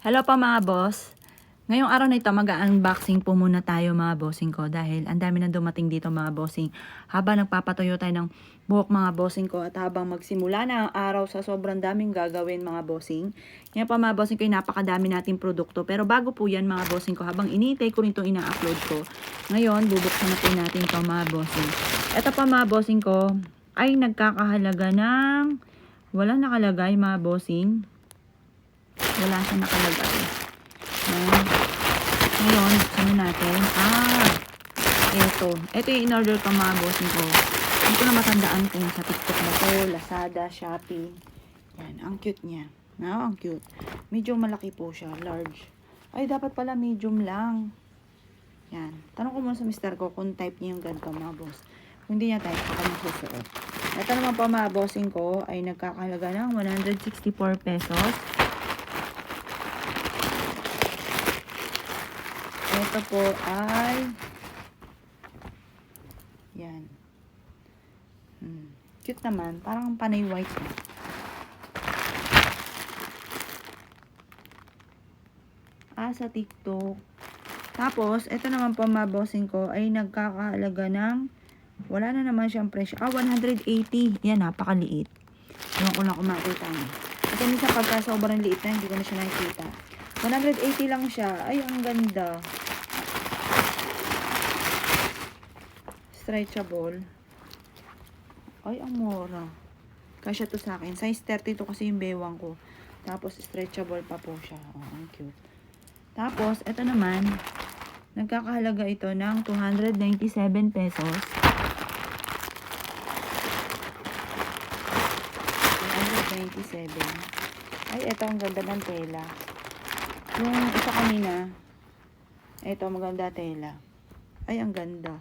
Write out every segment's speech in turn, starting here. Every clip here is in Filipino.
Hello pa mga boss. Ngayong araw na ito mag-unboxing po muna tayo mga bossing ko dahil ang dami na dumating dito mga bossing. Habang nagpapatuyo tayo ng buhok mga bossing ko at habang magsimula na ang araw sa sobrang daming gagawin mga bossing. Yan pa mga bossing ko yung napakadami nating produkto. Pero bago po yan mga bossing ko habang iniintay ko rin itong ina-upload ko. Ngayon bubuksan na po natin ito mga bossing. Ito pa mga bossing ko ay nagkakahalaga ng walang nakalagay mga bossing. Wala siya nakalagay. Ngayon, buksan na natin. Ito. Ito yung in-order ko mga bossing ko. Hindi ko na matandaan kung sa TikTok ba to, Lazada, Shopee. Yan, ang cute niya. Ang cute. Medyo malaki po siya, large. Ay, dapat pala medium lang. Yan. Tanong ko muna sa mister ko kung type niya yung ganito mga boss. Kung hindi niya type, baka magsusuot. Ito naman po mga bossing ko ay nagkakahalaga ng 164 pesos. Ito po ay yan. Cute naman. Parang panay white na. Sa TikTok. Tapos, ito naman po mga bossing ko ay nagkakahalaga ng wala na naman siyang presyo. 180. Yan, napakaliit. Ewan ko lang kung makita niyo. Kasi minsan pagka sobrang liit na, hindi ko na siya nakikita. 180 lang siya. Ay, ang ganda. Stretchable. Ay, ang mura. Kasya to sa akin. Size 32 kasi yung bewang ko. Tapos, stretchable pa po siya. Ang cute. Tapos, ito naman, nagkakahalaga ito ng 297 pesos. 297. Ay, ito ang ganda ng tela. Yung isa kanina, ito maganda tela. Ay, ang ganda.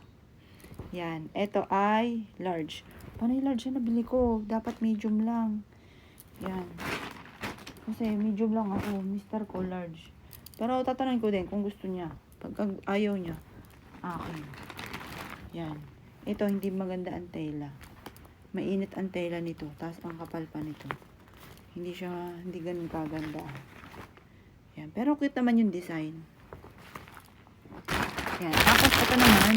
Yan. Ito ay large. Paano yung large na nabili ko? Dapat medium lang. Yan. Kasi medium lang ako. Mister ko large. Pero tatanungin ko din kung gusto niya. Pag ayaw niya, akin. Yan. Ito hindi maganda ang tela. Mainit ang tela nito. Tapos ang kapal pa nito. Hindi ganun kaganda. Yan. Pero cute naman yung design. Yan. Tapos ito naman,